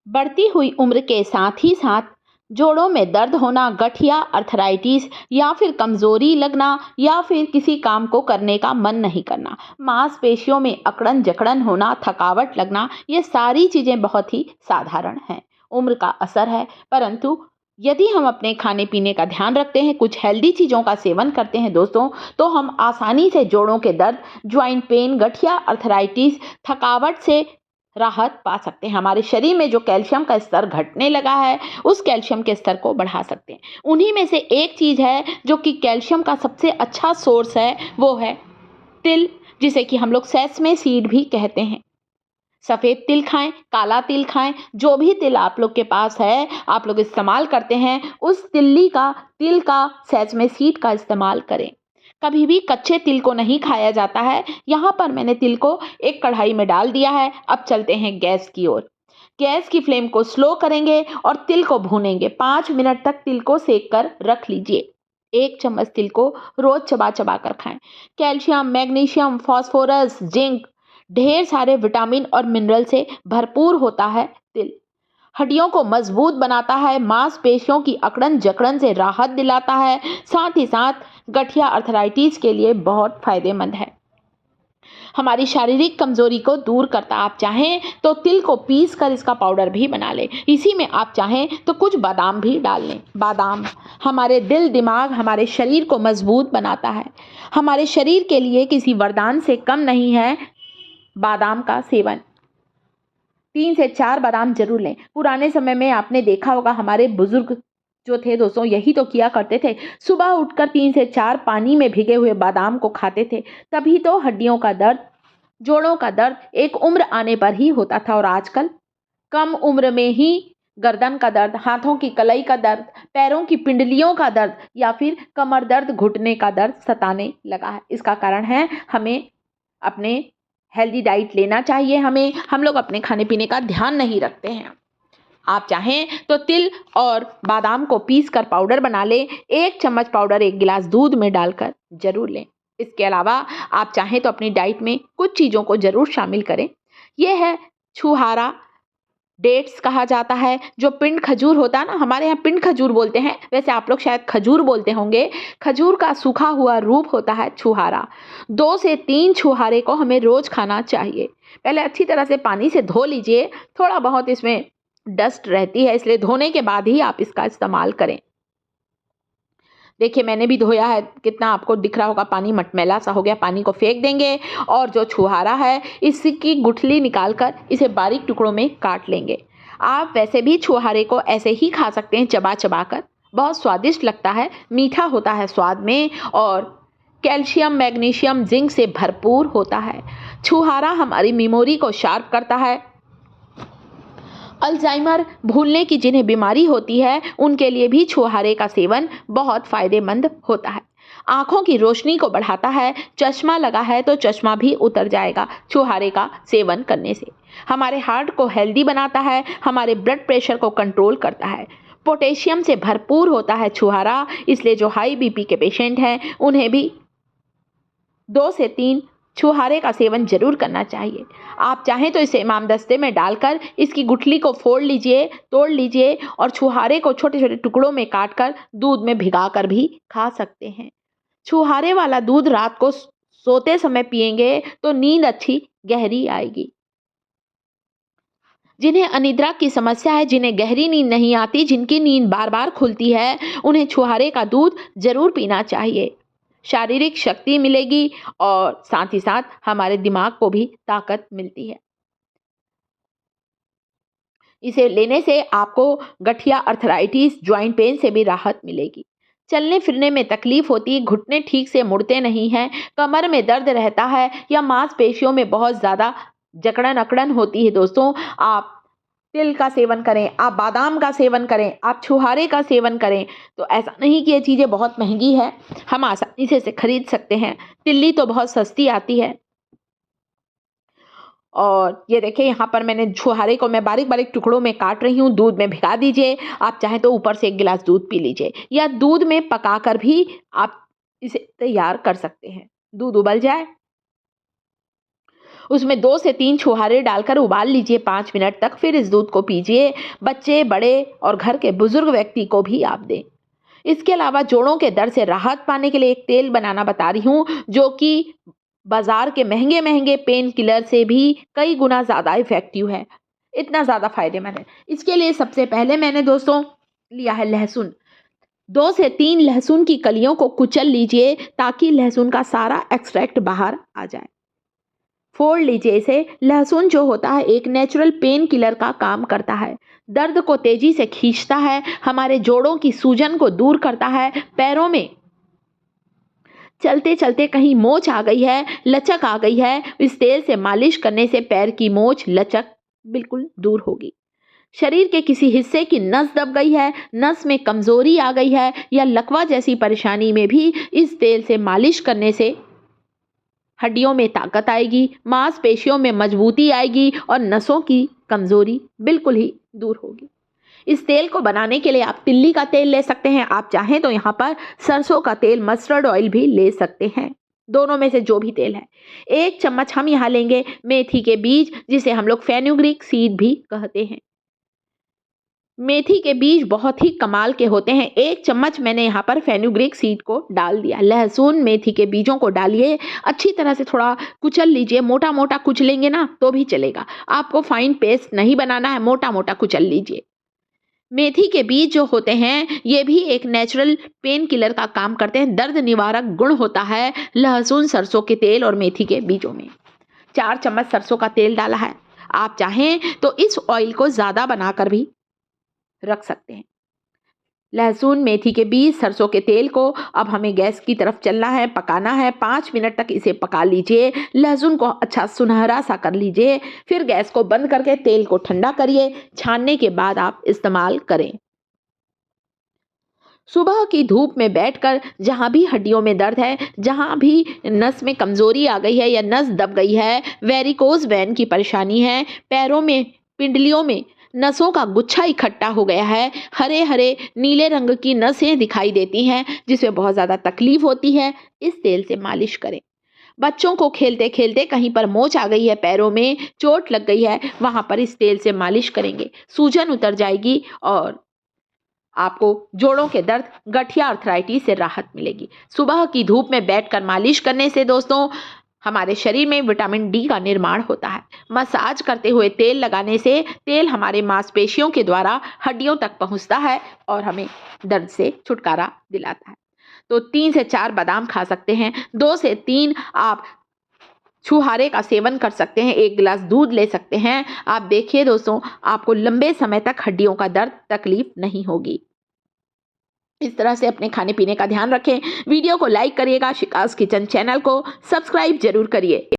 बढ़ती हुई उम्र के साथ ही साथ जोड़ों में दर्द होना, गठिया अर्थराइटिस या फिर कमजोरी लगना या फिर किसी काम को करने का मन नहीं करना, मांसपेशियों में अकड़न जकड़न होना, थकावट लगना, ये सारी चीजें बहुत ही साधारण हैं। उम्र का असर है, परंतु यदि हम अपने खाने पीने का ध्यान रखते हैं, कुछ हेल्दी चीज़ों का सेवन करते हैं दोस्तों, तो हम आसानी से जोड़ों के दर्द, ज्वाइंट पेन, गठिया अर्थराइटिस, थकावट से राहत पा सकते हैं। हमारे शरीर में जो कैल्शियम का स्तर घटने लगा है, उस कैल्शियम के स्तर को बढ़ा सकते हैं। उन्हीं में से एक चीज़ है जो कि कैल्शियम का सबसे अच्छा सोर्स है, वो है तिल, जिसे कि हम लोग सेसमे सीड भी कहते हैं। सफ़ेद तिल खाएं, काला तिल खाएं, जो भी तिल आप लोग के पास है, आप लोग इस्तेमाल करते हैं, उस तिल का, सेसमे सीड का इस्तेमाल करें। कभी भी कच्चे तिल को नहीं खाया जाता है। यहाँ पर मैंने तिल को एक कढ़ाई में डाल दिया है। अब चलते हैं गैस की ओर। गैस की फ्लेम को स्लो करेंगे और तिल को भूनेंगे। 5 मिनट तक तिल को सेक कर रख लीजिए। 1 चम्मच तिल को रोज चबा चबा कर खाएं। कैल्शियम, मैग्नीशियम, फास्फोरस, जिंक, ढेर सारे विटामिन और मिनरल से भरपूर होता है तिल। हड्डियों को मजबूत बनाता है, मांसपेशियों की अकड़न जकड़न से राहत दिलाता है, साथ ही साथ गठिया अर्थराइटिस के लिए बहुत फायदेमंद है। हमारी शारीरिक कमजोरी को दूर करता। आप चाहें तो तिल को पीस कर इसका पाउडर भी बना लें। इसी में आप चाहें तो कुछ बादाम भी डाल लें। बादाम हमारे दिल, दिमाग, हमारे शरीर को मजबूत बनाता है। हमारे शरीर के लिए किसी वरदान से कम नहीं है बादाम का सेवन। 3 से 4 बादाम जरूर लें। पुराने समय में आपने देखा होगा, हमारे बुजुर्ग जो थे दोस्तों, यही तो किया करते थे। सुबह उठकर 3 से 4 पानी में भिगे हुए बादाम को खाते थे। तभी तो हड्डियों का दर्द, जोड़ों का दर्द एक उम्र आने पर ही होता था। और आजकल कम उम्र में ही गर्दन का दर्द, हाथों की कलाई का दर्द, पैरों की पिंडलियों का दर्द या फिर कमर दर्द, घुटने का दर्द सताने लगा है। इसका कारण है हमें अपने हेल्दी डाइट लेना चाहिए। हम लोग अपने खाने पीने का ध्यान नहीं रखते हैं। आप चाहें तो तिल और बादाम को पीस कर पाउडर बना लें। 1 चम्मच पाउडर 1 गिलास दूध में डालकर जरूर लें। इसके अलावा आप चाहें तो अपनी डाइट में कुछ चीज़ों को जरूर शामिल करें। यह है छुहारा, डेट्स कहा जाता है। जो पिंड खजूर होता है ना, हमारे यहाँ पिंड खजूर बोलते हैं, वैसे आप लोग शायद खजूर बोलते होंगे। खजूर का सूखा हुआ रूप होता है छुहारा। 2 से 3 छुहारे को हमें रोज खाना चाहिए। पहले अच्छी तरह से पानी से धो लीजिए। थोड़ा बहुत इसमें डस्ट रहती है, इसलिए धोने के बाद ही आप इसका इस्तेमाल करें। देखिए, मैंने भी धोया है, कितना आपको दिख रहा होगा, पानी मटमैला सा हो गया। पानी को फेंक देंगे और जो छुहारा है, इसकी गुठली निकालकर इसे बारीक टुकड़ों में काट लेंगे। आप वैसे भी छुहारे को ऐसे ही खा सकते हैं, चबा चबा कर। बहुत स्वादिष्ट लगता है, मीठा होता है स्वाद में और कैल्शियम, मैग्नीशियम, जिंक से भरपूर होता है। छुहारा हमारी मेमोरी को शार्प करता है। अल्जाइमर, भूलने की जिन्हें बीमारी होती है, उनके लिए भी छुहारे का सेवन बहुत फायदेमंद होता है। आंखों की रोशनी को बढ़ाता है। चश्मा लगा है तो चश्मा भी उतर जाएगा छुहारे का सेवन करने से। हमारे हार्ट को हेल्दी बनाता है। हमारे ब्लड प्रेशर को कंट्रोल करता है। पोटेशियम से भरपूर होता है छुहारा, इसलिए जो हाई बीपी के पेशेंट हैं, उन्हें भी 2 से 3 छुहारे का सेवन जरूर करना चाहिए। आप चाहें तो इसे इमामदस्ते में डालकर इसकी गुठली को फोड़ लीजिए, तोड़ लीजिए और छुहारे को छोटे छोटे टुकड़ों में काटकर दूध में भिगाकर भी खा सकते हैं। छुहारे वाला दूध रात को सोते समय पिएंगे तो नींद अच्छी गहरी आएगी। जिन्हें अनिद्रा की समस्या है, जिन्हें गहरी नींद नहीं आती, जिनकी नींद बार बार खुलती है, उन्हें छुहारे का दूध जरूर पीना चाहिए। शारीरिक शक्ति मिलेगी और साथ ही साथ हमारे दिमाग को भी ताकत मिलती है। इसे लेने से आपको गठिया अर्थराइटिस, ज्वाइंट पेन से भी राहत मिलेगी। चलने फिरने में तकलीफ होती है, घुटने ठीक से मुड़ते नहीं हैं, कमर में दर्द रहता है या मांसपेशियों में बहुत ज़्यादा जकड़न अकड़न होती है दोस्तों, आप तिल का सेवन करें, आप बादाम का सेवन करें, आप छुहारे का सेवन करें। तो ऐसा नहीं कि ये चीज़ें बहुत महंगी है, हम आसानी से इसे खरीद सकते हैं। तिल्ली तो बहुत सस्ती आती है। और ये देखिए, यहाँ पर मैंने छुहारे को मैं बारीक बारीक टुकड़ों में काट रही हूँ। दूध में भिगा दीजिए। आप चाहें तो ऊपर से 1 गिलास दूध पी लीजिए या दूध में पकाकर भी आप इसे तैयार कर सकते हैं। दूध उबल जाए उसमें 2 से 3 छुहारे डालकर उबाल लीजिए 5 मिनट तक। फिर इस दूध को पीजिए। बच्चे, बड़े और घर के बुजुर्ग व्यक्ति को भी आप दें। इसके अलावा जोड़ों के दर्द से राहत पाने के लिए एक तेल बनाना बता रही हूँ, जो कि बाजार के महंगे महंगे पेन किलर से भी कई गुना ज़्यादा इफेक्टिव है, इतना ज़्यादा फायदेमंद है। इसके लिए सबसे पहले मैंने दोस्तों लिया है लहसुन। 2 से 3 लहसुन की कलियों को कुचल लीजिए ताकि लहसुन का सारा एक्सट्रैक्ट बाहर आ जाए। फोड़ लीजिए इसे। लहसुन जो होता है एक नेचुरल पेन किलर का काम करता है। दर्द को तेजी से खींचता है, हमारे जोड़ों की सूजन को दूर करता है। पैरों में चलते चलते कहीं मोच आ गई है, लचक आ गई है, इस तेल से मालिश करने से पैर की मोच, लचक बिल्कुल दूर होगी। शरीर के किसी हिस्से की नस दब गई है, नस में कमजोरी आ गई है या लकवा जैसी परेशानी में भी इस तेल से मालिश करने से हड्डियों में ताकत आएगी, मांसपेशियों में मजबूती आएगी और नसों की कमजोरी बिल्कुल ही दूर होगी। इस तेल को बनाने के लिए आप तिल्ली का तेल ले सकते हैं। आप चाहें तो यहाँ पर सरसों का तेल, मस्टर्ड ऑयल भी ले सकते हैं। दोनों में से जो भी तेल है। 1 चम्मच हम यहाँ लेंगे मेथी के बीज, जिसे हम लोग फेनुग्रीक सीड भी कहते हैं। मेथी के बीज बहुत ही कमाल के होते हैं। 1 चम्मच मैंने यहाँ पर फेनुग्रीक सीड को डाल दिया। लहसुन, मेथी के बीजों को डालिए, अच्छी तरह से थोड़ा कुचल लीजिए। मोटा मोटा कुचलेंगे ना तो भी चलेगा, आपको फाइन पेस्ट नहीं बनाना है, मोटा मोटा कुचल लीजिए। मेथी के बीज जो होते हैं ये भी एक नेचुरल पेन किलर का काम करते हैं। दर्द निवारक गुण होता है लहसुन, सरसों के तेल और मेथी के बीजों में। 4 चम्मच सरसों का तेल डाला है। आप चाहें तो इस ऑयल को ज़्यादा बनाकर भी रख सकते हैं। लहसुन, मेथी के बीज, सरसों के तेल को अब हमें गैस की तरफ चलना है, पकाना है। 5 मिनट तक इसे पका लीजिए। लहसुन को अच्छा सुनहरा सा कर लीजिए। फिर गैस को बंद करके तेल को ठंडा करिए। छानने के बाद आप इस्तेमाल करें। सुबह की धूप में बैठकर जहाँ भी हड्डियों में दर्द है, जहाँ भी नस में कमजोरी आ गई है या नस दब गई है, वेरिकोज वेन की परेशानी है, पैरों में, पिंडलियों में नसों का गुच्छा इकट्ठा हो गया है, हरे हरे नीले रंग की नसें दिखाई देती हैं जिसमें बहुत ज़्यादा तकलीफ होती है, इस तेल से मालिश करें। बच्चों को खेलते खेलते कहीं पर मोच आ गई है, पैरों में चोट लग गई है, वहां पर इस तेल से मालिश करेंगे, सूजन उतर जाएगी और आपको जोड़ों के दर्द, गठिया आर्थराइटिस से राहत मिलेगी। सुबह की धूप में बैठकर मालिश करने से दोस्तों हमारे शरीर में विटामिन डी का निर्माण होता है। मसाज करते हुए तेल लगाने से तेल हमारे मांसपेशियों के द्वारा हड्डियों तक पहुंचता है और हमें दर्द से छुटकारा दिलाता है। तो 3 से 4 बादाम खा सकते हैं। 2 से 3 आप छुहारे का सेवन कर सकते हैं। 1 गिलास दूध ले सकते हैं। आप देखिए दोस्तों, आपको लंबे समय तक हड्डियों का दर्द, तकलीफ नहीं होगी। इस तरह से अपने खाने पीने का ध्यान रखें। वीडियो को लाइक करिएगा। शिकास किचन चैनल को सब्सक्राइब जरूर करिए।